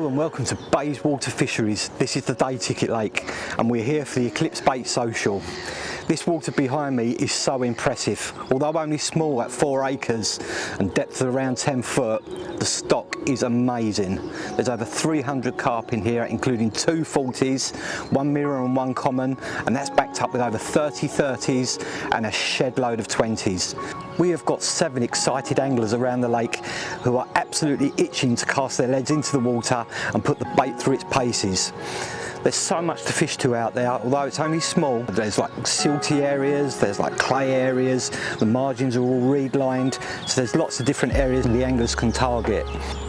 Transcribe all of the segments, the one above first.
Hello and welcome to Bayeswater Fisheries. This is the day ticket lake and we're here for the Eclipse Baits social. This water behind me is so impressive. Although only small at 4 acres and depth of around 10 foot, the stock is amazing. There's over 300 carp in here, including 2 40s, 1 mirror and 1 common, and that's backed up with over 30 30s and a shed load of 20s. We have got 7 excited anglers around the lake who are absolutely itching to cast their leads into the water and put the bait through its paces. There's so much to fish to out there, although it's only small. There's like silty areas, there's like clay areas, the margins are all reed lined, so there's lots of different areas the anglers can target.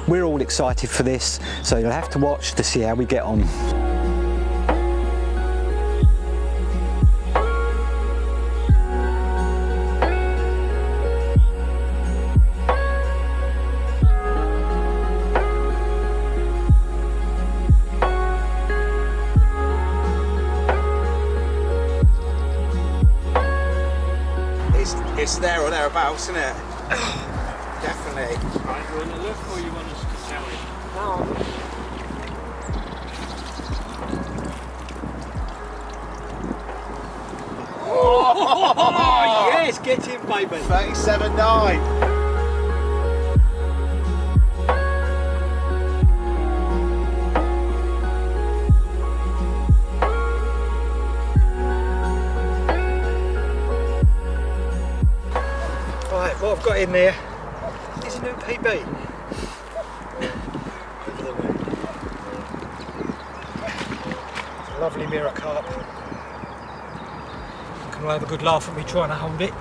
We're all excited for this, so you'll have to watch to see how we get on. It's there or thereabouts, isn't it? Definitely. Right, you want to look or you want us to tell you? No. Oh, yes, get in, baby. 37.9. Right, what I've got in there is a new PB. It's a lovely mirror carp. You can all have a good laugh at me trying to hold it.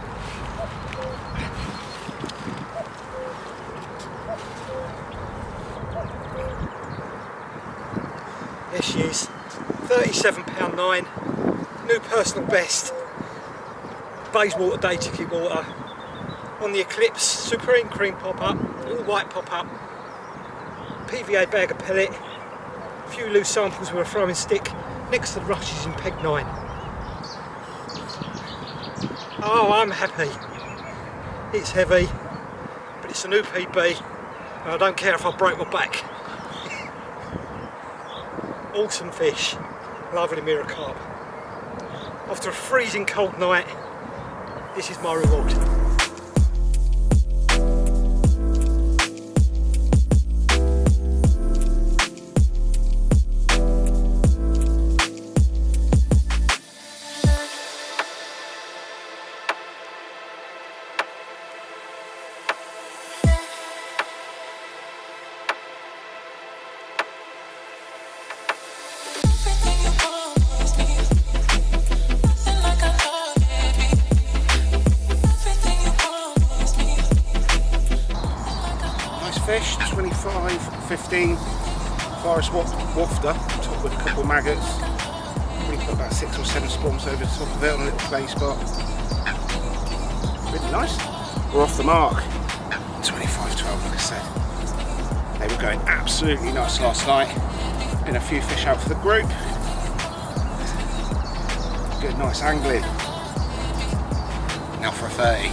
There she is, £37.9, new personal best, Bayeswater day ticket water. On the Eclipse, Serein cream pop-up, little white pop-up, PVA bag of pellet, a few loose samples with a throwing stick, next to the rushes in peg 9. Oh, I'm happy. It's heavy, but it's a new PB, and I don't care if I break my back. Awesome fish, lovely mirror carp. After a freezing cold night, this is my reward. Fish, 25.15 forest wafter, top with a couple of maggots. We put about 6 or 7 spawns over the top of it on a little clay spot. Really nice. We're off the mark. 25.12, like I said. They were going absolutely nuts last night. Been a few fish out for the group. Good, nice angling. Now for a 30.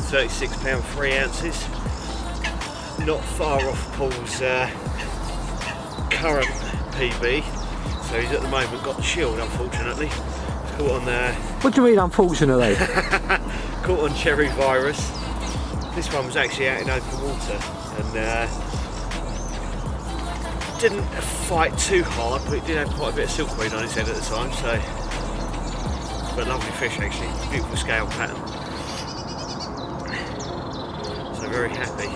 £36, 3 ounces, not far off Paul's current PB, so he's at the moment got chilled, unfortunately. Caught on What do you mean, unfortunately? caught on cherry virus. This one was actually out in open water and didn't fight too hard, but it did have quite a bit of silkweed on its head at the time, so but lovely fish actually, beautiful scale pattern. So very happy.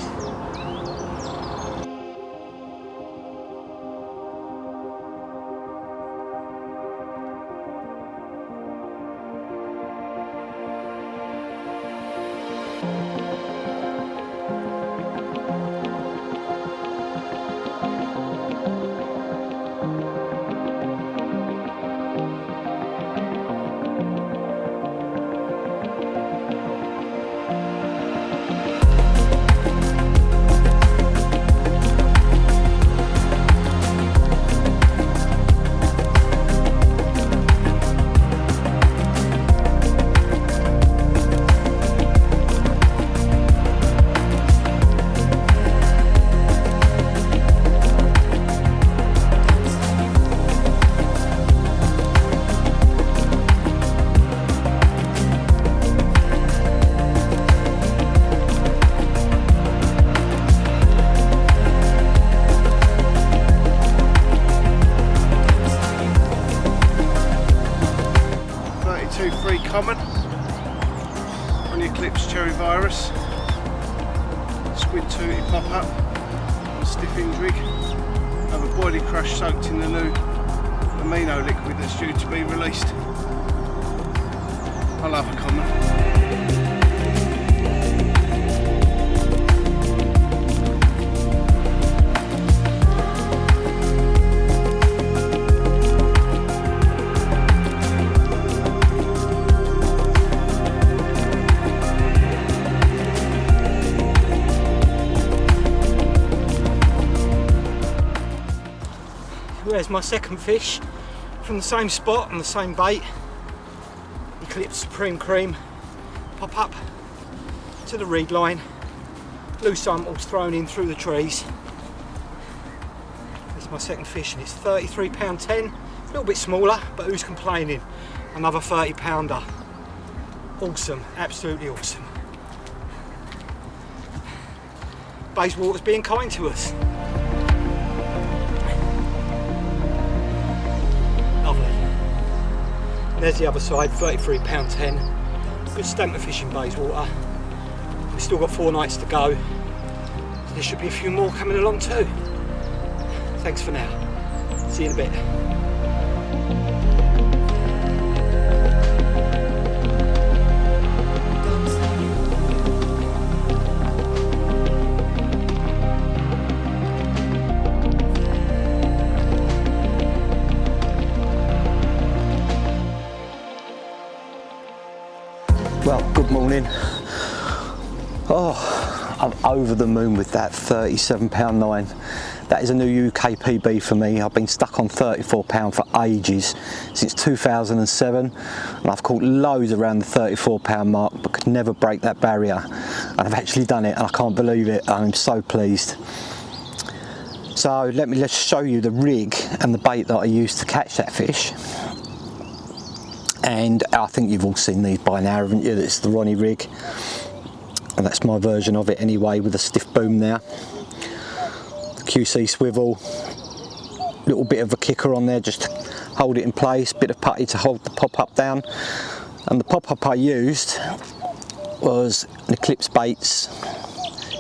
2-3 common on the Eclipse cherry virus. Squid tooty pop up on stiff hinge rig. Have a boilie crush soaked in the new amino liquid that's due to be released. I love a common. There's my second fish from the same spot on the same bait. Eclipse Supreme Cream. Pop up to the reed line. Loose umples thrown in through the trees. There's my second fish and it's £33.10. A little bit smaller, but who's complaining? Another 30-pounder. Awesome, absolutely awesome. Bayeswater's being kind to us. There's the other side, £33.10. Good stamp of fish in Bayeswater. We've still got 4 nights to go. There should be a few more coming along too. Thanks for now. See you in a bit. Well, good morning. Oh, I'm over the moon with that £37.9. That is a new UK PB for me. I've been stuck on £34 for ages, since 2007, and I've caught loads around the £34 mark, but could never break that barrier. And I've actually done it, and I can't believe it. I'm so pleased. So let's show you the rig and the bait that I used to catch that fish. And I think you've all seen these by now, haven't you? It's the Ronnie rig, and that's my version of it anyway, with a stiff boom there, the QC swivel, little bit of a kicker on there just to hold it in place, bit of putty to hold the pop-up down. And the pop-up I used was an Eclipse Baits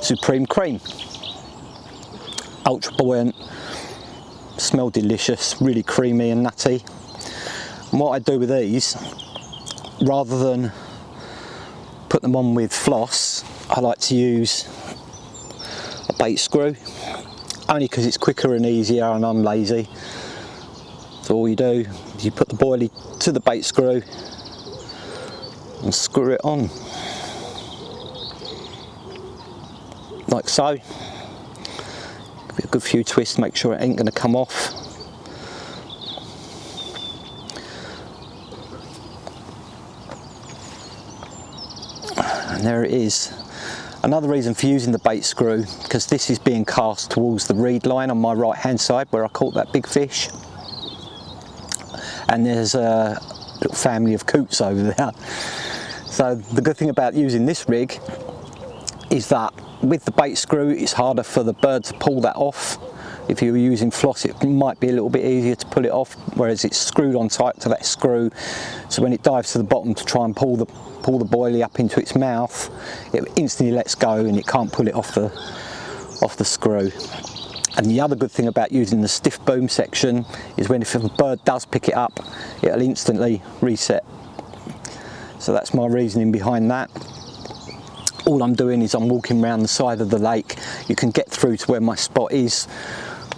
Supreme Cream, ultra buoyant, smelled delicious, really creamy and nutty. And what I do with these, rather than put them on with floss, I like to use a bait screw, only because it's quicker and easier and I'm lazy. So all you do is you put the boilie to the bait screw and screw it on, like so. Give it a good few twists, make sure it ain't going to come off. And there it is. Another reason for using the bait screw, because this is being cast towards the reed line on my right hand side where I caught that big fish, and there's a little family of coots over there. So the good thing about using this rig is that with the bait screw it's harder for the bird to pull that off. If you were using floss it might be a little bit easier to pull it off, whereas it's screwed on tight to that screw, so when it dives to the bottom to try and pull the boilie up into its mouth, it instantly lets go and it can't pull it off the screw. And the other good thing about using the stiff boom section is when if a bird does pick it up, it'll instantly reset. So that's my reasoning behind that. All I'm doing is I'm walking around the side of the lake. You can get through to where my spot is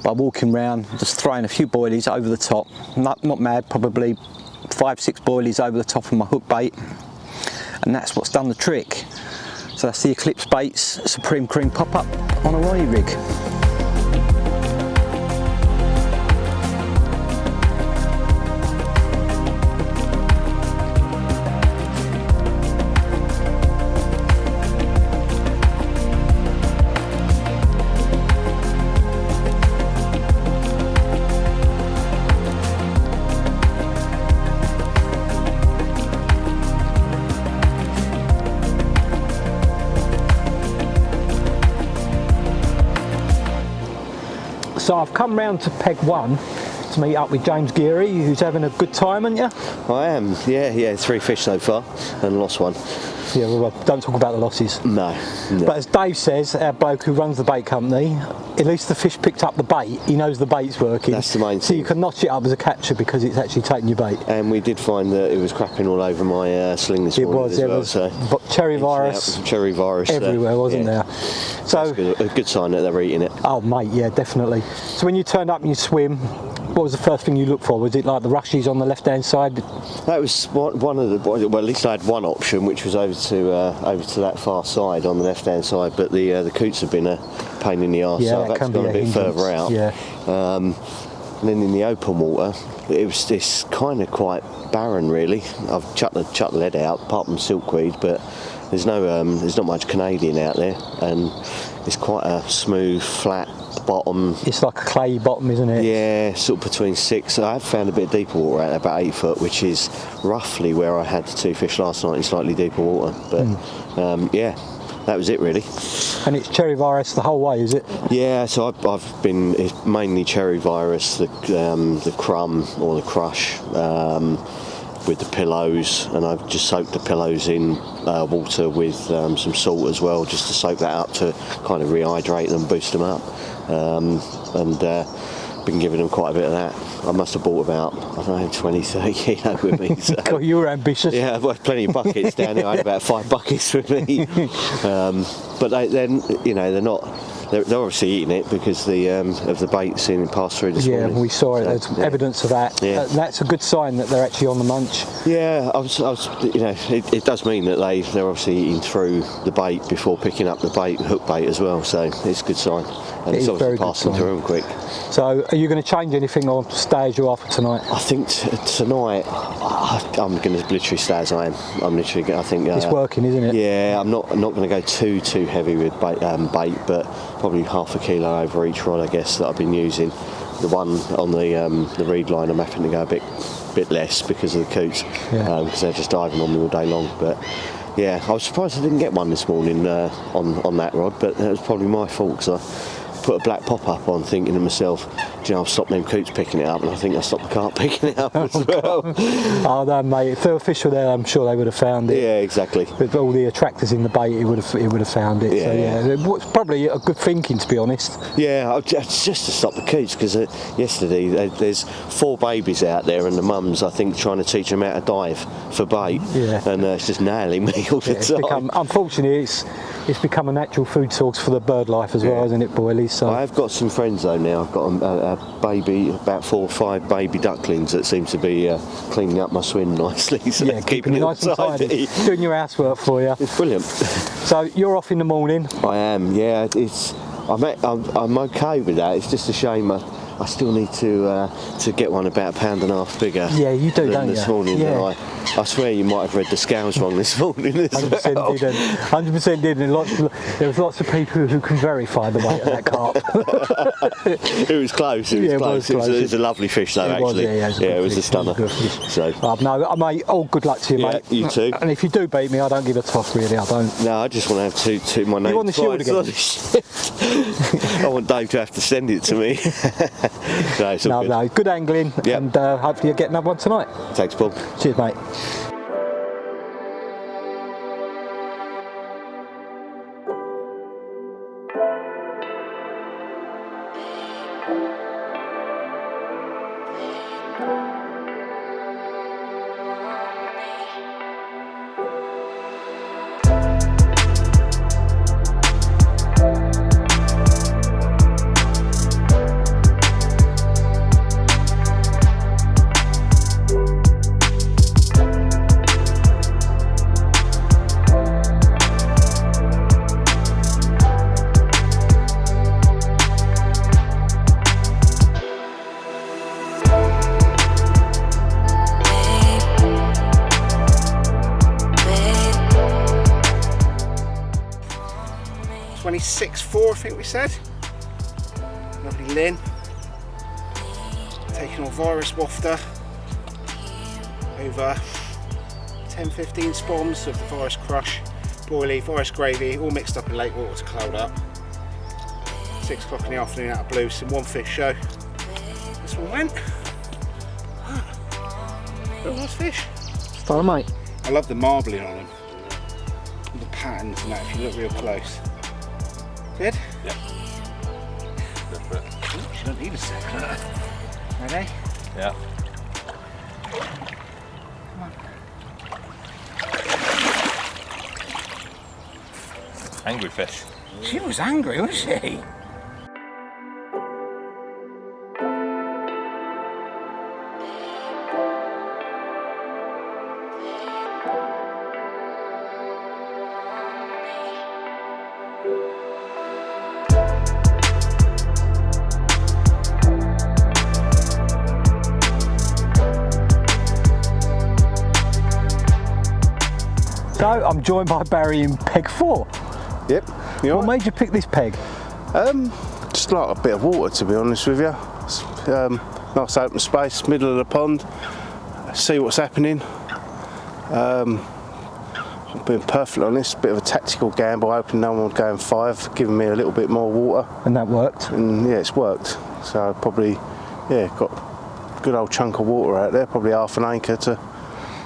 by walking around, just throwing a few boilies over the top. Not mad, probably 5-6 boilies over the top of my hook bait. And that's what's done the trick. So that's the Eclipse Baits Supreme Cream pop-up on a Ronnie rig. So I've come round to peg 1, to meet up with James Geary, who's having a good time, aren't you? I am, yeah, 3 fish so far and lost one. Yeah, well, don't talk about the losses. No. But as Dave says, our bloke who runs the bait company, at least the fish picked up the bait. He knows the bait's working. That's the main So thing. you can notch it up as a catcher because it's actually taking your bait. And we did find that it was crapping all over my sling this morning as well. So cherry virus. Cherry virus. Everywhere, wasn't there? So that's a good sign that they're eating it. Oh, mate, yeah, definitely. So when you turned up and you swim, what was the first thing you looked for? Was it like the rushies on the left-hand side? That was one of the. Well, at least I had one option, which was over to that far side on the left-hand side. But the coots have been a pain in the arse. Yeah, so I've had to go a bit further out. Yeah. And then in the open water, it was this kind of quite barren, really. I've chucked the lead out, apart from silkweed, but there's not much Canadian out there, and it's quite a smooth, flat bottom. It's like a clay bottom, isn't it? Yeah, sort of between 6. I have found a bit deeper water out there, about 8 foot, which is roughly where I had the 2 fish last night in slightly deeper water. But yeah, that was it really. And it's cherry virus the whole way, is it? Yeah, so I've been, it's mainly cherry virus, the crumb or the crush. With the pillows, and I've just soaked the pillows in water with some salt as well, just to soak that up to kind of rehydrate them, boost them up, and been giving them quite a bit of that. I must have bought about, I don't know, 20-30 kilo with me. So. God, you were ambitious. Yeah, well, plenty of buckets down there. I had about 5 buckets with me. But they're not. They're obviously eating it because of the bait seen pass through this morning. Yeah, we saw it. There's evidence of that. Yeah. That's a good sign that they're actually on the munch. Yeah, I was it does mean that they're obviously eating through the bait before picking up the hook bait as well. So it's a good sign, and it's obviously passing through them quick. So, are you going to change anything or stay as you are for tonight? I think tonight I'm going to literally stay as I am. I think it's working, isn't it? Yeah, I'm not going to go too heavy with bait, but probably half a kilo over each rod, I guess, that I've been using. The one on the reed line, I'm having to go a bit less because of the coots, because they're just diving on me all day long. But yeah, I was surprised I didn't get one this morning on that rod, but that was probably my fault, because I put a black pop-up on thinking to myself, I'll stop them coots picking it up, and I think I stopped the carp picking it up as well. Oh no, mate, if there were fish were there, I'm sure they would have found it. Yeah, exactly. With all the attractors in the bait, it would have found it. Yeah. So yeah, it's probably a good thinking, to be honest. Yeah, just to stop the coots, because yesterday there's 4 babies out there, and the mums, I think, trying to teach them how to dive for bait. Yeah. And it's just nailing me all the time. Unfortunately, it's become a natural food source for the bird life as well, isn't it, boilies? So I've got some friends though now. I've got a baby, about 4 or 5 baby ducklings that seem to be cleaning up my swim nicely. So yeah, keeping it nice and tidy. Doing your housework for you. It's brilliant. So you're off in the morning? I am. Yeah, I'm okay with that. It's just a shame. I still need to get one about 1.5 pounds bigger. Yeah, you do, don't you? This morning. Yeah. I swear you might have read the scales wrong this morning as 100% well. didn't. 100% didn't. There was lots of people who can verify the weight of that carp. It was close. It was close. It was a lovely fish though, actually. It was a stunner. So. No, mate, all good luck to you, mate. You too. And if you do beat me, I don't give a toss, really. I don't. No, I just want to have two my name. You want the shield again? I want Dave to have to send it to me. No, good angling, and hopefully you'll get another one tonight. Thanks, Paul. Cheers, mate. .26.4, I think we said. Lovely Lynn. Taking our virus wafter over 10-15 spawns of the virus crush, boilie, virus gravy, all mixed up in lake water to cloud up. 6 o'clock in the afternoon out of blue, some one fish show. This one went. Real nice fish. Style, mate. I love the marbling on them. The patterns and that, if you look real close. Good? Yeah. Go for it. Ooh, she don't need a second. Ready? Yeah. Come on. Angry fish. She was angry, wasn't she? So I'm joined by Barry in peg 4. Yep. You What all right? made you pick this peg? Just like a bit of water, to be honest with you. Nice open space, middle of the pond. See what's happening. Being perfectly honest, bit of a tactical gamble, hoping no one would go in 5, giving me a little bit more water. And that worked. And yeah, it's worked. So probably, yeah, got a good old chunk of water out there, probably half an acre to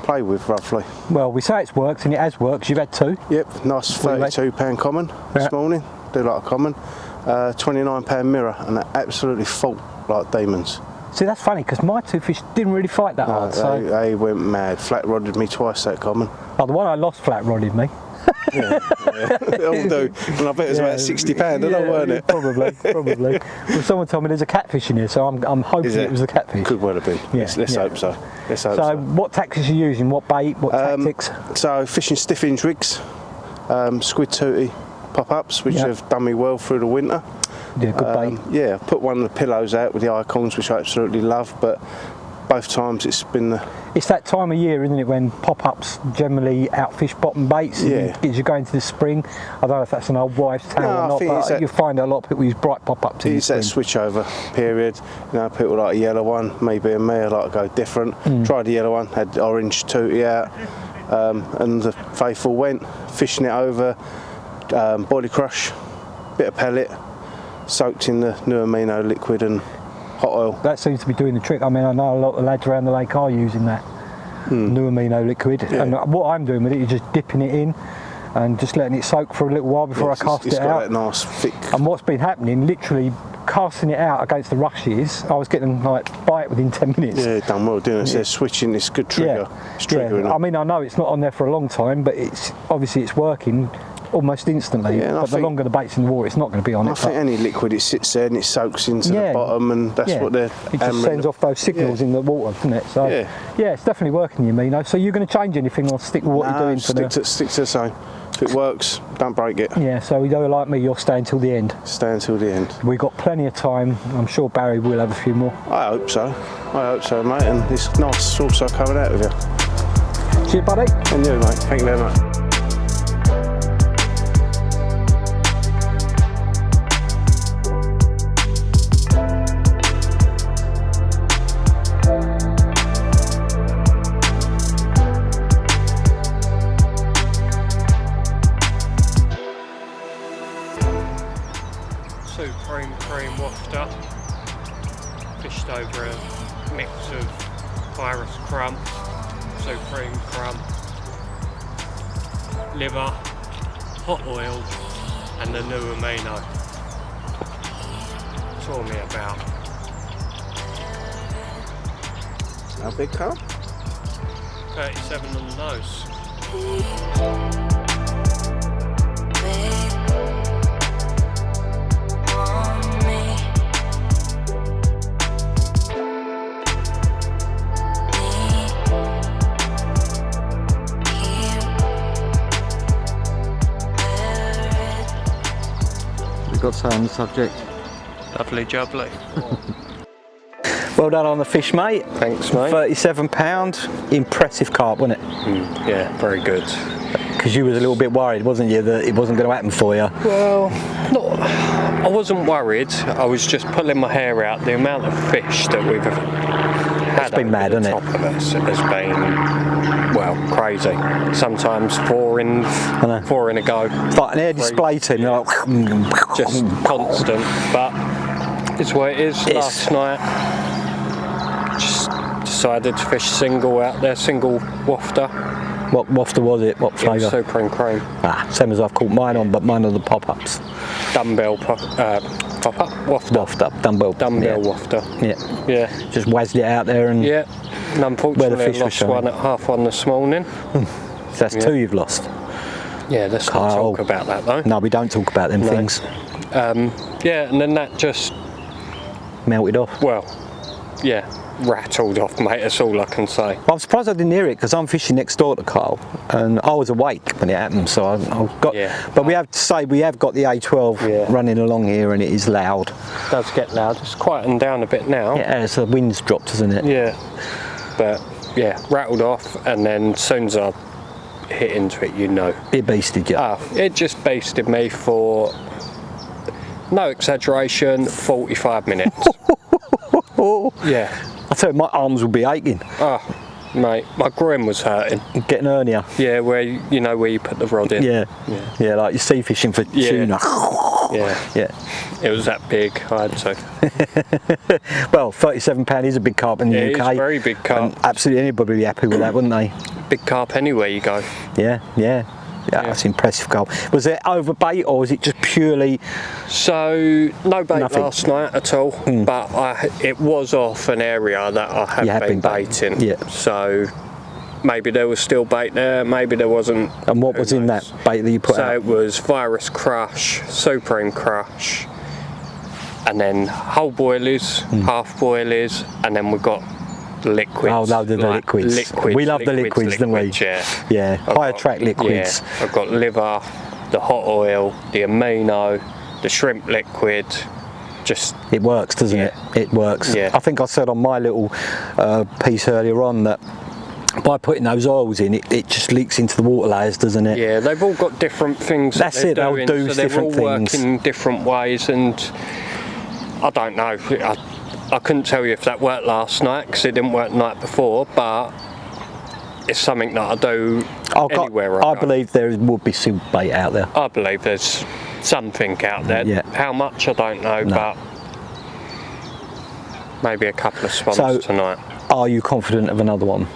play with roughly. Well, we say it's worked, and it has worked, 'cause you've had 2. Yep, nice £32 common Yeah. this morning. Do like a common. £29 mirror, and they absolutely fought like demons. See, that's funny, because my 2 fish didn't really fight that hard. So, They went mad. Flat rodded me twice that common. oh, the one I lost flat rodded me. They all do. And I bet it was about £60, weren't it? Probably. Well, someone told me there's a catfish in here, so I'm hoping Is it was a catfish. Could well have been. Yeah, Let's yeah. hope so. Let's hope So, so. what tactics are you using? What bait? What tactics? So fishing stiff hinge rigs, squid tootie pop-ups, which Yeah. have done me well through the winter. Yeah, good bait. Yeah, I put one of the pillows out with the icons, which I absolutely love, but both times it's been the It's that time of year, isn't it, when pop-ups generally outfish bottom baits. Yeah. As you go into the spring, I don't know if that's an old wives' tale No, or I not, think it's but that- you'll find a lot of people use bright pop-ups in the it's that spring. switchover period. You know, people like a yellow one, maybe and me, I like to go different. Tried the yellow one, had the orange tootie out, and the faithful went, fishing it over, body crush, bit of pellet, soaked in the new amino liquid and hot oil. That seems to be doing the trick. I mean, I know a lot of the lads around the lake are using that new amino liquid. Yeah. And what I'm doing with it is just dipping it in and just letting it soak for a little while before I cast It's it got out. that nice thick. And what's been happening, literally casting it out against the rushes, I was getting like bite within 10 minutes. Yeah, done well doing it. So switching, it's good trigger. It's triggering. I mean, I know it's not on there for a long time, but it's obviously it's working almost instantly. Yeah, and I but the think- longer the bait's in the water, it's not going to be on I it. think but any liquid, it sits there and it soaks into Yeah. the bottom, and that's yeah, what they're. it just hammering. sends off those signals Yeah. in the water, doesn't it? So Yeah. yeah, it's definitely working, you mean. So you're going to change anything or stick with what you're doing for stick to the same. If it works, don't break it. Yeah, so you know, like me, you're staying till the end. Stay until the end. We've got plenty of time. I'm sure Barry will have a few more. I hope so, mate. And it's nice also coming out with you. Cheers, buddy. And you, mate. Thank you very much. Supreme cream wafter, fished over a mix of virus crumb, supreme crumb, liver, hot oil and the new amino. Tore me about. How big, Carp? 37 on the nose. We've got to say on the subject. Lovely jubbly. Well done on the fish, mate. Thanks, mate. £37. Impressive carp, wasn't it? Yeah, very good. Because you was a little bit worried, wasn't you, that it wasn't going to happen for you? Well, I wasn't worried. I was just pulling my hair out. The amount of fish that we've had been mad, over the hasn't it? top of us has been, well, crazy. Sometimes four in a go. It's like an air display team. They're like, Just constant. But it's what it is. Last night, just decided to fish single out there, single wafter. What wafter was it? What flavour? Supreme cream. Ah, same as I've caught mine on, but mine are the pop-ups. Dumbbell pop-up? Wafter. Wafter, dumbbell. Dumbbell yeah. wafter. Yeah. Yeah. Just wazzed it out there and Yeah. And unfortunately fish I was lost one showing. at 1:30 this morning. so that's 2 you've lost. Yeah, let's not Carl. talk about that though. No, we don't talk about them things. Yeah, and then that just, Melted off. well, yeah, rattled off, mate, that's all I can say. Well, I'm surprised I didn't hear it because I'm fishing next door to Carl and I was awake when it happened, so I've got. Yeah. But we have to say we have got the A12 Yeah. running along here and it is loud. It does get loud, it's quieting down a bit now. Yeah, so the wind's dropped, hasn't it? Yeah, but yeah, rattled off, and then as soon as I hit into it, you know. It beasted you. It just basted me for, no exaggeration, 45 minutes. Yeah. I tell you, my arms will be aching. Oh, mate, my groin was hurting. Getting hernia. Yeah, where you know where you put the rod in. Yeah, like you're sea fishing for tuna. Yeah. Yeah. It was that big, I had to. Well, £37 is a big carp in the Yeah, UK. it's a very big carp. And absolutely anybody would be happy with that, wouldn't they? Big carp anywhere you go. Yeah, that's impressive carp. Was it over bait or was it just purely? So no bait Nothing. last night at all, but it was off an area that I had been baiting. Yeah. So maybe there was still bait there, maybe there wasn't. And what Who was in knows? that bait that you put So out? it was Virus Crush, Supreme Crush, and then whole boilies, half boilies, and then we got liquids. Oh, no, the like liquids. Liquids. We love the liquids, don't we? Yeah. Yeah, I've high got- attract liquids. Yeah, I've got liver, the hot oil, the amino, the shrimp liquid. Just It works, doesn't it? It works. Yeah. I think I said on my little piece earlier on that by putting those oils in, it just leaks into the water layers, doesn't it? yeah, they've all got different things. That's that it, they'll they're do doing, so they're all different things. working different ways, and I don't know. I couldn't tell you if that worked last night because it didn't work the night before, but it's something that I do anywhere I I go. believe there would be silk bait out there. I believe there's something out there. Yeah. How much I don't know, No. but maybe a couple of swans So- tonight. Are you confident of another one?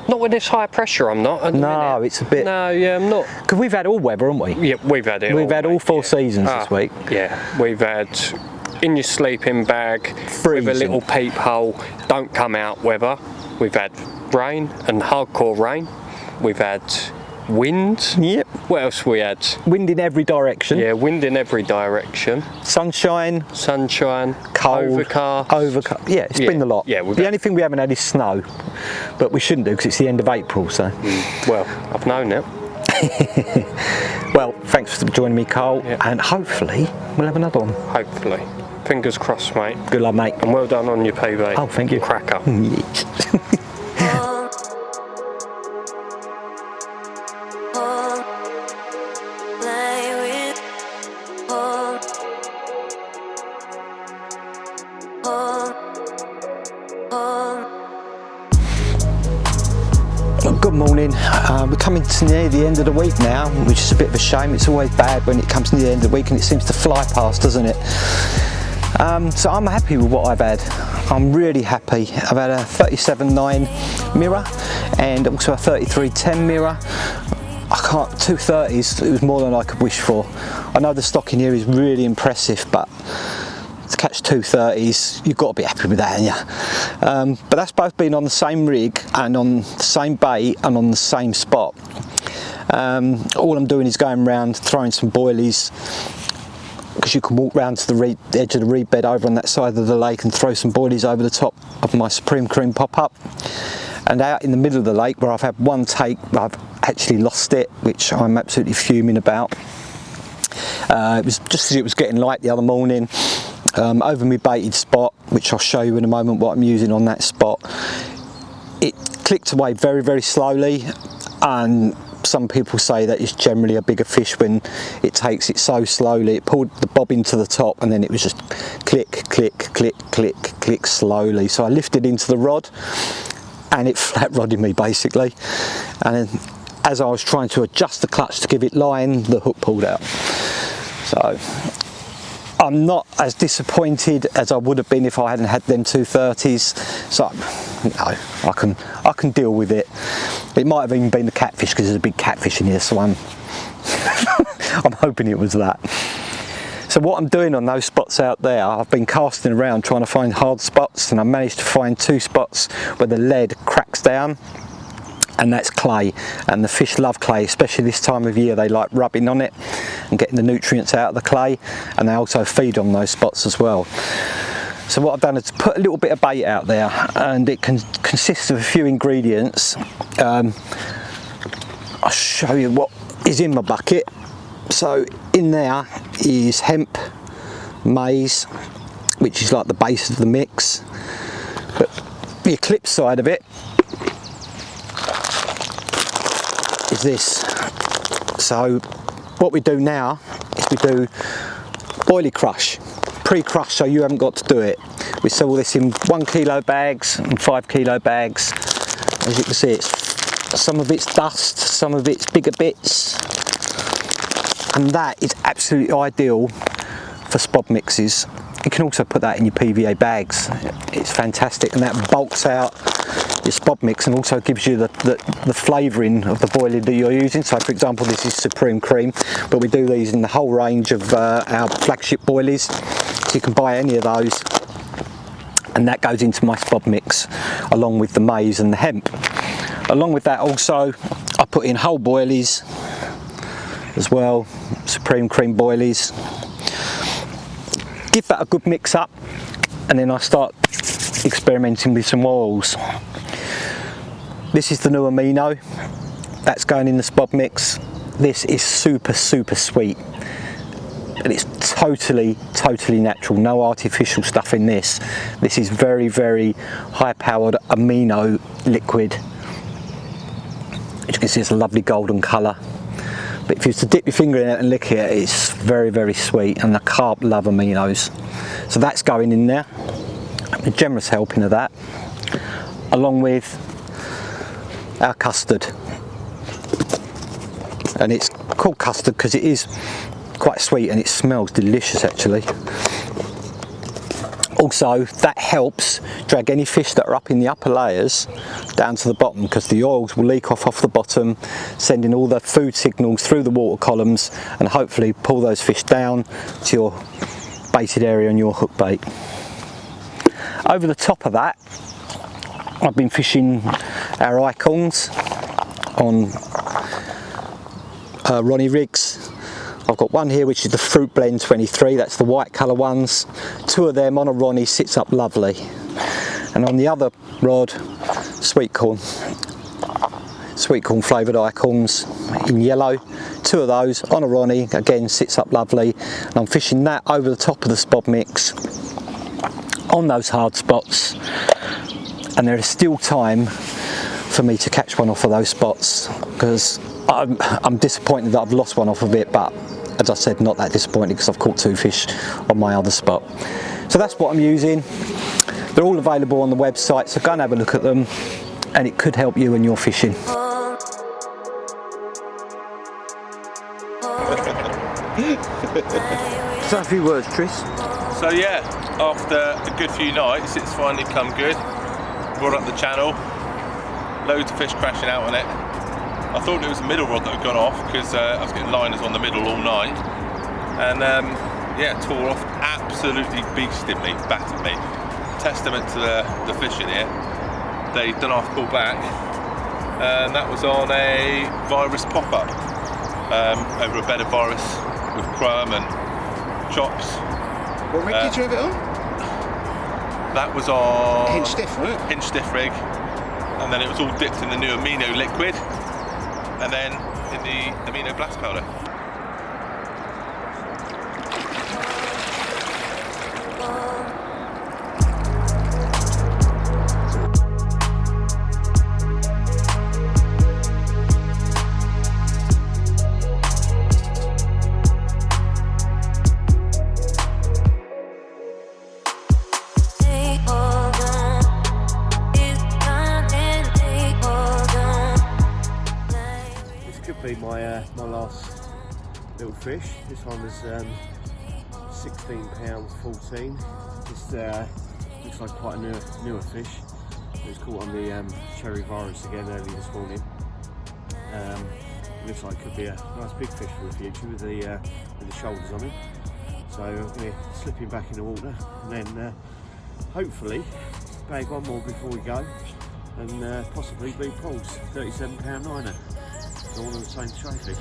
Not with this high pressure, I'm not. At the No, minute. it's a bit. No, yeah, I'm not. Because we've had all weather, haven't we? Yeah, we've had it. We've had all mate, 4 yeah. seasons this week. Yeah, we've had in your sleeping bag with Freezing. a little peephole, don't come out weather. We've had rain and hardcore rain. We've had wind. Yep. What else we had? Wind in every direction. Yeah, wind in every direction. Sunshine, Sunshine, cold, overcast. Yeah, it's Yeah, been a lot. yeah, we've the had- only thing we haven't had is snow, but we shouldn't do because it's the end of April. So, Well, I've known it. well, thanks for joining me, Carl, Yeah. and hopefully we'll have another one. Hopefully. Fingers crossed, mate. Good luck, mate. And well done on your PB. Oh, thank you. Cracker. Good morning. We're coming to near the end of the week now, which is a bit of a shame. It's always bad when it comes to the end of the week and it seems to fly past, doesn't it? So I'm happy with what I've had. I'm really happy. I've had a 37.9 mirror and also a 33.10 mirror. I can't, 230s, it was more than I could wish for. I know the stock in here is really impressive, but to catch 230s, you've got to be happy with that, haven't you? But that's both been on the same rig and on the same bait and on the same spot. All I'm doing is going around throwing some boilies, because you can walk round to the edge of the reed bed over on that side of the lake and throw some boilies over the top of my Supreme Cream pop-up. And out in the middle of the lake where I've had one take, I've actually lost it, which I'm absolutely fuming about. It was just as it was getting light the other morning. Over my baited spot, which I'll show you in a moment what I'm using on that spot, it clicked away very, very slowly, and some people say that it's generally a bigger fish when it takes it so slowly. It pulled the bobbin to the top and then it was just click, click, click, click, click slowly. So I lifted into the rod and it flat rodded me basically, and then as I was trying to adjust the clutch to give it line, the hook pulled out. So I'm not as disappointed as I would have been if I hadn't had them 230s. So I can deal with it. It might have even been the catfish because there's a big catfish in here, so I'm hoping it was that. So what I'm doing on those spots out there, I've been casting around trying to find hard spots, and I managed to find 2 spots where the lead cracks down, and that's clay, and the fish love clay, especially this time of year. They like rubbing on it and getting the nutrients out of the clay, and they also feed on those spots as well. So what I've done is put a little bit of bait out there, and it consists of a few ingredients. I'll show you what is in my bucket. So in there is hemp, maize, which is like the base of the mix, but the Eclipse side of it is this. So what we do now is we do oily crush, pre-crush, so you haven't got to do it. We sell this in 1 kilo bags and 5 kilo bags. As you can see, some of it's dust, some of it's bigger bits, and that is absolutely ideal for spod mixes. You can also put that in your PVA bags. It's fantastic, and that bulks out your spod mix and also gives you the flavouring of the boilie that you're using. So for example, this is Supreme Cream, but we do these in the whole range of our flagship boilies, so you can buy any of those, and that goes into my spod mix along with the maize and the hemp. Along with that also, I put in whole boilies as well, Supreme Cream boilies. Give that a good mix up, and then I start experimenting with some oils. This is the new amino that's going in the spod mix. This is super sweet, and it's totally natural, no artificial stuff in this. This is very high powered amino liquid. As you can see, it's a lovely golden colour, but if you was to dip your finger in it and lick it, it's very sweet, and the carp love aminos. So that's going in there, a generous helping of that, along with our custard. And it's called custard because it is quite sweet and it smells delicious actually. Also, that helps drag any fish that are up in the upper layers down to the bottom, because the oils will leak off the bottom, sending all the food signals through the water columns, and hopefully pull those fish down to your baited area on your hook bait. Over the top of that, I've been fishing our icons on Ronnie rigs. I've got one here which is the Fruit Blend 23, that's the white colour ones. 2 of them on a Ronnie sits up lovely. And on the other rod, sweet corn flavoured icons in yellow. 2 of those on a Ronnie, again sits up lovely. And I'm fishing that over the top of the spod mix on those hard spots. And there is still time for me to catch one off of those spots, because I'm disappointed that I've lost one off of it, but as I said, not that disappointed because I've caught 2 fish on my other spot. So that's what I'm using. They're all available on the website, so go and have a look at them, and it could help you in your fishing. So a few words, Tris. So yeah, after a good few nights, it's finally come good. Brought up the channel, loads of fish crashing out on it. I thought it was a middle rod that had gone off because I was getting liners on the middle all night, and yeah, tore off absolutely beastingly, battered me. Testament to the fish in here. They done half pull back, and that was on a virus pop-up over a bed of virus with crumb and chops. What rig did you have it on? That was on Hinge stiff, right? Hinge stiff rig, and then it was all dipped in the new amino liquid, and then in the amino blast powder. My last little fish. This one was £16.14. This looks like quite a newer fish. It was caught on the cherry virus again early this morning. Looks like it could be a nice big fish for the future with the shoulders on him. So I'm going to slip him back in the water and then hopefully bag one more before we go and possibly beat Paul's 37-pound niner. So all on the same trophy.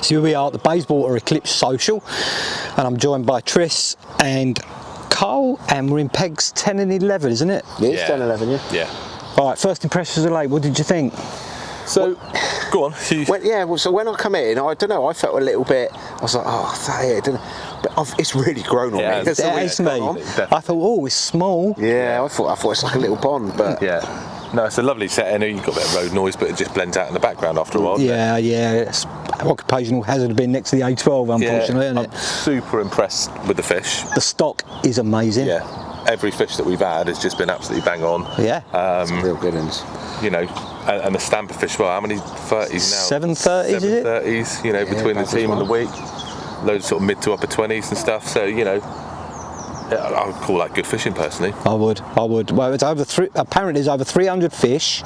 So here we are at the Bayeswater Eclipse Social, and I'm joined by Tris and Carl, and we're in pegs 10 and 11, isn't it? Yeah, it's 10, 11, yeah. Yeah. All right, first impressions of the lake, what did you think? So, go on. So when I come in, I don't know, I felt a little bit, I was like, oh, I don't know. But it's really grown on Yeah, me. It's me. I thought, oh, it's small. Yeah, I thought it's like a little pond, but Yeah. No, it's a lovely set. I know you've got a bit of road noise, but it just blends out in the background after a while. Yeah, it's occupational hazard of being next to the A12, unfortunately, isn't I'm it? super impressed with the fish. The stock is amazing. Yeah. Every fish that we've had has just been absolutely bang on. Yeah. real good ones. You know, and the stamper fish, well, how many 30s now? 730s, is it? 730s, you know, between the that's team fine. and the week. Loads of sort of mid to upper 20s and stuff. So, you know, I would call that good fishing personally. I would. Well, it's apparently there's over 300 fish,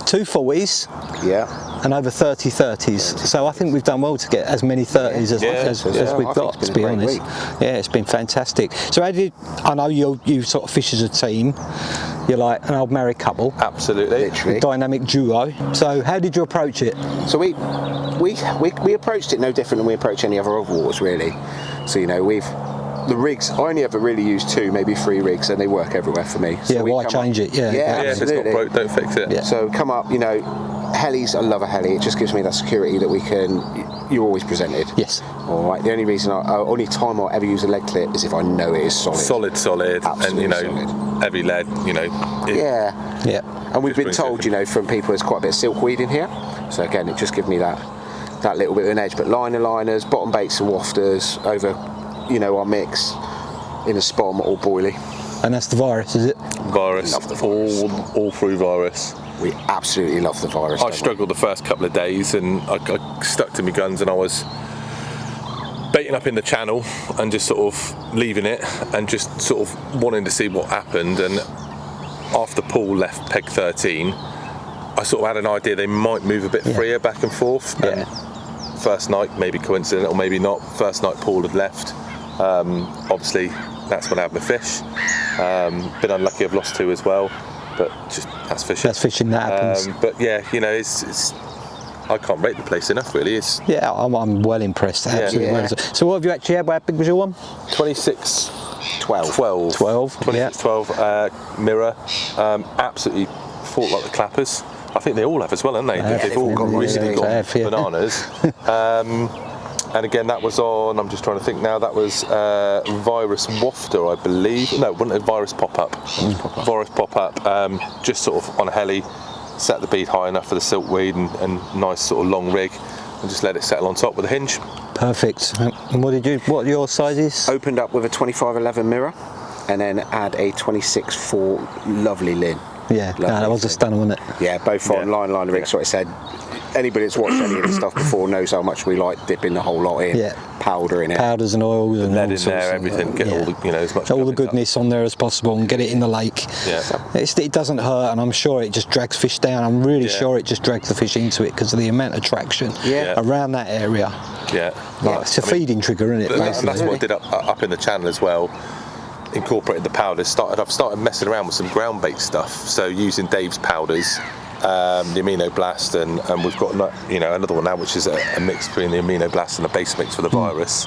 2 40s, Yeah. and over 30 30s. So I think we've done well to get as many 30s as I we've think got, it's to been be a great honest. week. Yeah, it's been fantastic. So I know you sort of fish as a team. You're like an old married couple, Absolutely. Literally. a dynamic duo. So how did you approach it? So we approached it no different than we approach any other overwaters, really. So, you know, the rigs, I only ever really use 2, maybe 3 rigs, and they work everywhere for me. So Yeah, we why come change it? Yeah. Yeah, Yeah, if it's not absolutely. broke, don't fix it. Yeah. So come up, you know, helis, I love a heli. It just gives me that security that you're always presented. Yes. All right. The only reason, only time I'll ever use a lead clip is if I know it is solid. Solid, and Absolutely you know, solid. heavy lead, you know. Yeah. Yeah. And we've Just been brings told, it- you know, from people there's quite a bit of silkweed in here. So again, it just gives me that little bit of an edge. But liners, bottom baits and wafters over, you know, our mix in a spom or boilie. And that's the virus, is it? Virus, Love the virus. all through virus. We absolutely love the virus. I don't we? struggled the first couple of days, and I stuck to my guns, and I was baiting up in the channel and just sort of leaving it and just sort of wanting to see what happened. And after Paul left peg 13, I sort of had an idea they might move a bit freer back and forth. Yeah. And first night, maybe coincident or maybe not, first night Paul had left. Obviously that's when I had my fish. Been unlucky, I've lost 2 as well, but just that's fishing. That's fishing, that happens. But yeah, you know, it's I can't rate the place enough, really. It's Yeah, I'm well impressed. Absolutely. Yeah. Well impressed. So what have you actually had? How big was your one? 26 12. 12 12, yeah. 12 mirror, absolutely fought like the clappers. I think they all have as well, haven't they? Yeah, They've all got yeah, really they got have, yeah. bananas. And again, that was on, I'm just trying to think now, that was Virus Wafter, I believe. No, it wasn't a Virus Pop-Up. Virus Pop-Up, just sort of on a heli, set the bead high enough for the silkweed and nice sort of long rig, and just let it settle on top with a hinge. Perfect. And what are your sizes? Opened up with a 25-11 mirror, and then add a 26-4 lovely Lin. Yeah, Lovely that was a thing. stunner, wasn't it? Yeah, both on line rig. So I said, anybody that's watched any of the stuff before knows how much we like dipping the whole lot in. Yeah. Powder in it. Powders and oils and Lead all in sorts there, of- everything, get all the, you know, as much all the coverage up. goodness on there as possible and get it in the lake. Yeah. It doesn't hurt, and I'm sure it just drags fish down. I'm really Yeah. sure it just drags the fish into it because of the amount of traction Yeah. around that area. Yeah. It's a feeding trigger, isn't it? And that's basically? what I did up in the channel as well. Incorporated the powders. I've started messing around with some ground bait stuff. So using Dave's powders, the Amino Blast, and we've got another one now, which is a mix between the Amino Blast and a base mix for the virus.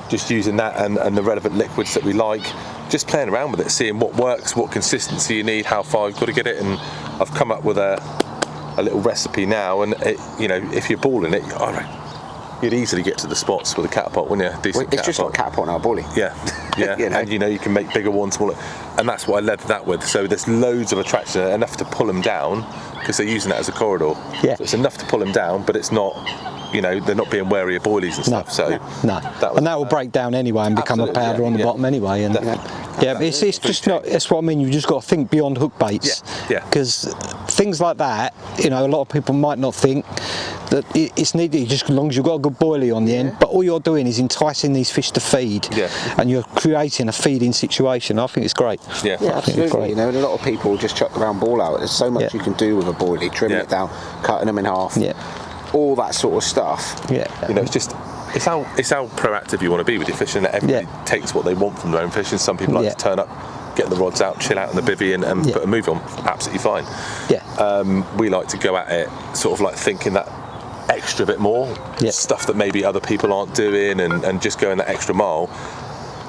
Just using that and the relevant liquids that we like. Just playing around with it, seeing what works, what consistency you need, how far you've got to get it. And I've come up with a little recipe now. And it, you know, if you're balling it, you'd easily get to the spots with a catapult, wouldn't you? Decent It's just like catapult now, bully. Yeah, yeah. You know. And you know, you can make bigger ones, smaller, and that's what I led that with. So there's loads of attraction, enough to pull them down because they're using that as a corridor. Yeah. So it's enough to pull them down, but it's not, you know, they're not being wary of boilies and stuff. So no, and that will break down anyway and become a powder on the bottom anyway. And yeah, it's just not. That's what I mean. You just got to think beyond hook baits. Yeah. Because things like that, you know, a lot of people might not think that it's needed just as long as you've got a good boilie on the end. But all you're doing is enticing these fish to feed, and you're creating a feeding situation. I think it's great. Yeah, absolutely. You know, and a lot of people just chuck the round ball out. There's so much you can do with a boilie, trimming it down, cutting them in half, all that sort of stuff. You know, it's how proactive you want to be with your fishing. That everybody takes what they want from their own fishing. Some people like to turn up, get the rods out, chill out in the bivvy and put a move on. Absolutely fine. We like to go at it sort of like thinking that extra bit more, stuff that maybe other people aren't doing, and just going that extra mile.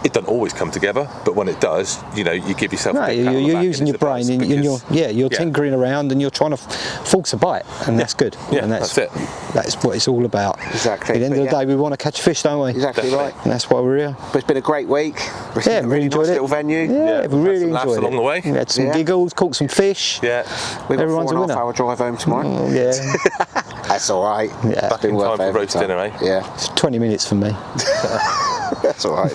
It doesn't always come together, but when it does, you know, you give yourself. No, you're using your brain, and you're tinkering around, and you're trying to force a bite, and that's good. Yeah, and that's it. That's what it's all about. Exactly. At the end of the day, we want to catch fish, don't we? Exactly right. And that's why we're here. But it's been a great week. Yeah, really enjoyed it. Little venue. Yeah, we really enjoyed it. Along the way. We had some giggles, caught some fish. Yeah. We've got a 4.5-hour drive home tomorrow. That's all right. Yeah. Back in time for roast dinner, eh? Yeah. It's 20 minutes for me. That's all right.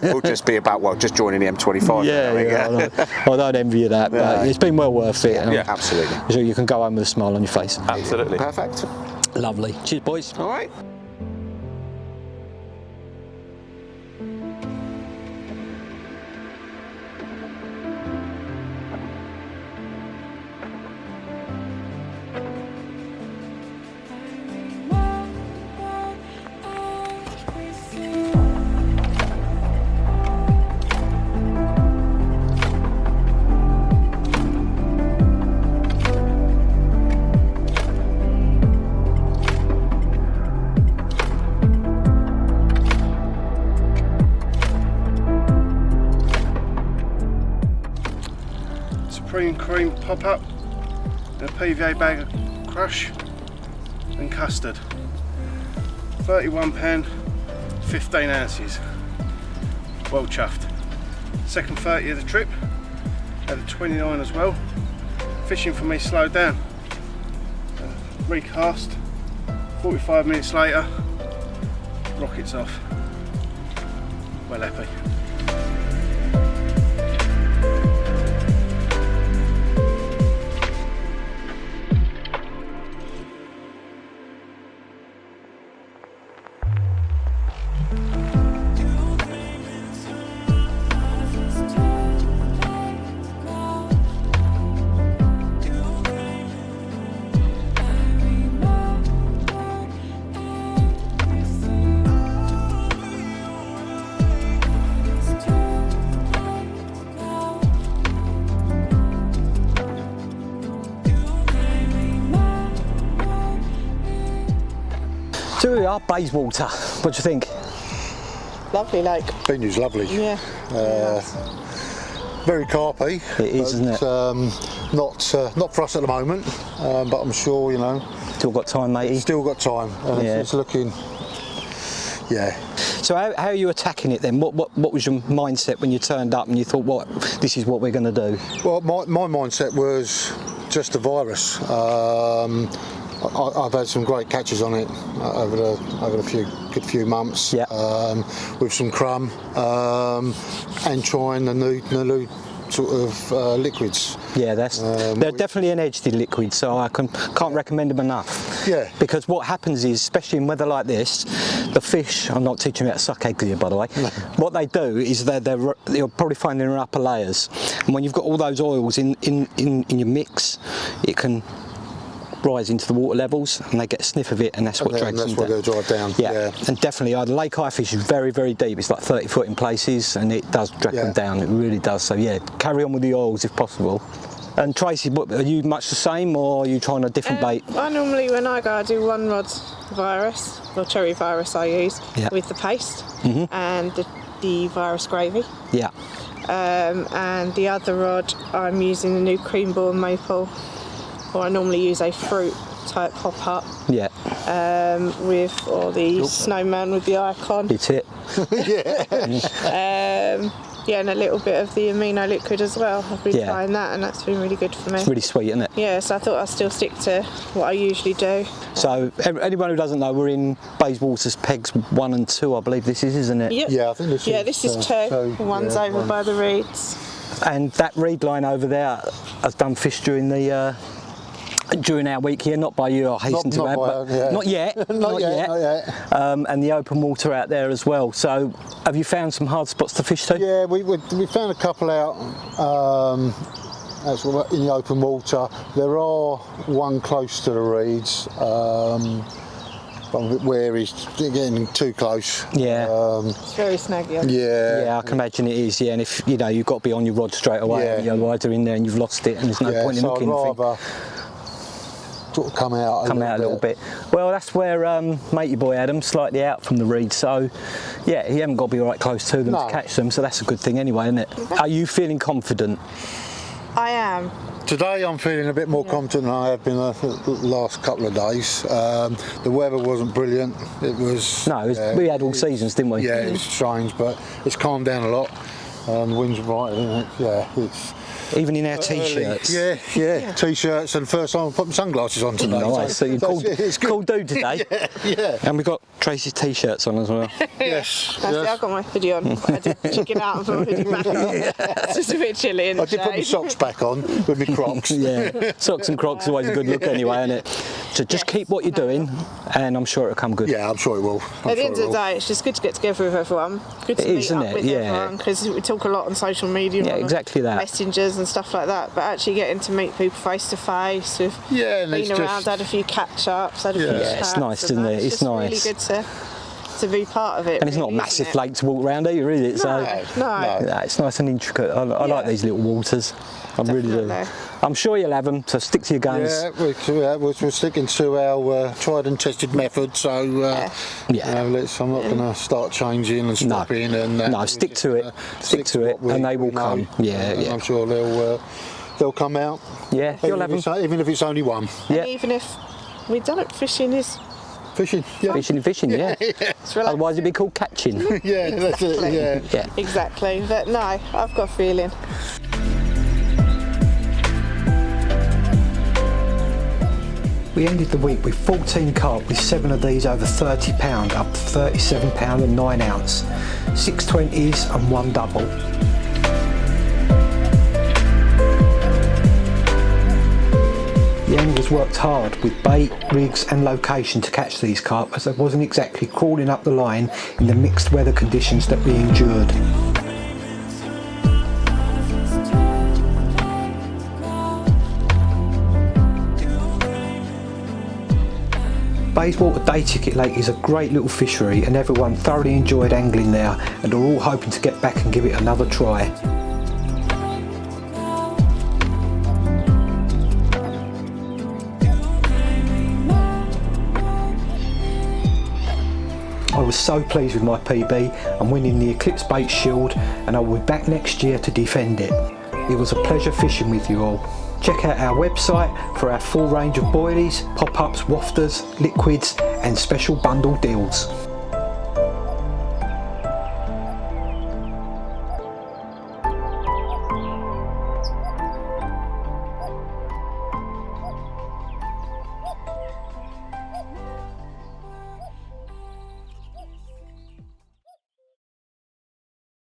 We'll just be about just joining the M25. I don't envy you that, but it's been well worth it. Absolutely. So you can go home with a smile on your face. Absolutely. Perfect. Lovely. Cheers, boys. All right. Cream pop-up, and a PVA bag of crush and custard. 31 pound, 15 ounces. Well chuffed. Second 30 of the trip, had a 29 as well. Fishing for me slowed down. Recast, 45 minutes later, rockets off. Well happy. So here we are, Bayeswater. What do you think? Lovely lake. Venue's lovely. Yeah. Very carpy. It is, isn't it? Not for us at the moment, but I'm sure, you know. Still got time, matey. Still got time, and it's looking. Yeah. So how are you attacking it then? What was your mindset when you turned up and you thought, this is what we're going to do? Well, my mindset was just a virus. I've had some great catches on it over the good few months. With some crumb and trying the new sort of liquids. Yeah, they're definitely an edged liquid, so I can't recommend them enough. Yeah. Because what happens is, especially in weather like this, the fish, I'm not teaching you how to suck eggs here, by the way. What they do is you'll probably find in their upper layers, and when you've got all those oils in your mix, it can rise into the water levels and they get a sniff of it, and that's what drags them down. That's what they'll drive down. Yeah, and definitely the lake eye fish is very, very deep. It's like 30 foot in places, and it does drag them down. It really does. So yeah, carry on with the oils if possible. And Tracy, are you much the same, or are you trying a different bait? I normally, when I go, I do one rod virus, or cherry virus I use, with the paste and the virus gravy. Yeah. And the other rod, I'm using the new cream ball maple, or I normally use a fruit type pop-up. Yeah. Or the snowman with the icon. It's it. Yeah. Yeah, and a little bit of the amino liquid as well. I've been Yeah. trying that, and that's been really good for me. It's really sweet, isn't it? Yeah, so I thought I'd still stick to what I usually do. So anyone who doesn't know, we're in Bayeswater's pegs 1 and 2, I believe this is, isn't it? Yep. Yeah, I think this Yeah, is. this is two. One's yeah, over one. by the reeds. And that reed line over there has done fish during the during our week here, not by you, I hasten to add, but not yet, Not yet. And the open water out there as well. So, have you found some hard spots to fish to? Yeah, we found a couple out in the open water. There are one close to the reeds, but I'm a bit wary, getting too close. Yeah. It's very snaggy. Yeah. Yeah, I can imagine it is. Yeah, and if you know, you've got to be on your rod straight away. Yeah. And you're either in there and you've lost it, and there's no point in so looking. I'd rather sort of come out A little bit. Well, that's where matey boy Adam slightly out from the reed. So, yeah, he haven't got to be right close to them to catch them. So that's a good thing anyway, isn't it? Are you feeling confident? I am. Today I'm feeling a bit more confident than I have been the last couple of days. The weather wasn't brilliant. It was. No, we had all seasons, didn't we? Yeah, it was strange, but it's calmed down a lot. The wind's right, isn't it? Yeah, it's. Even in our t-shirts. Yeah, t-shirts, and first time I put my sunglasses on today. Nice. So you're cool dude today. Yeah. And we've got Tracy's t-shirts on as well. Yes. That's it, I've got my hoodie on. I did chicken out and put my hoodie back on. It's just a bit chilly in the I did put my shade. socks back on with my Crocs. Yeah, socks and Crocs is always a good look anyway, isn't it? So just keep what you're doing, and I'm sure it'll come good. Yeah, I'm sure it will. At the end of the day, it's just good to get together with everyone. Good to It meet is, isn't up it? with Yeah. everyone, because we talk a lot on social media. Yeah, on exactly that. Messengers and stuff like that, but actually getting to meet people face to face, with Yeah, and been it's around, just- had a few catch-ups, had a few Yeah. chats. It's nice, and isn't that. it? It's just nice. really good to be part of it. And it's not a really, massive isn't it? lake to walk around either, is it? So, No. yeah, it's nice and intricate. I like these little waters. I really do. Definitely. I'm sure you'll have them, so stick to your guns. Yeah, we're sticking to our tried and tested method, so Yeah. I'm not going to start changing and stopping. And No, we'll stick just, to it. Stick to it, what and they will we know. come. Yeah, And yeah. I'm sure they'll come out. Yeah, you'll have them. Even if it's only one. Yeah. And even if we done it, fishing is Fishing. Yeah. Fishing, yeah. it's relaxing. Otherwise it'd be called catching. Yeah, that's it. Exactly. Yeah. Yeah. Exactly, but no, I've got a feeling. We ended the week with 14 carp, with 7 of these over £30, up £37 and 9 ounce, 6 20s and 1 double. The anglers worked hard with bait, rigs and location to catch these carp, as they wasn't exactly crawling up the line in the mixed weather conditions that we endured. Bayeswater Day Ticket Lake is a great little fishery, and everyone thoroughly enjoyed angling there and are all hoping to get back and give it another try. I was so pleased with my PB and winning the Eclipse Baits Shield, and I will be back next year to defend it. It was a pleasure fishing with you all. Check out our website for our full range of boilies, pop-ups, wafters, liquids and special bundle deals.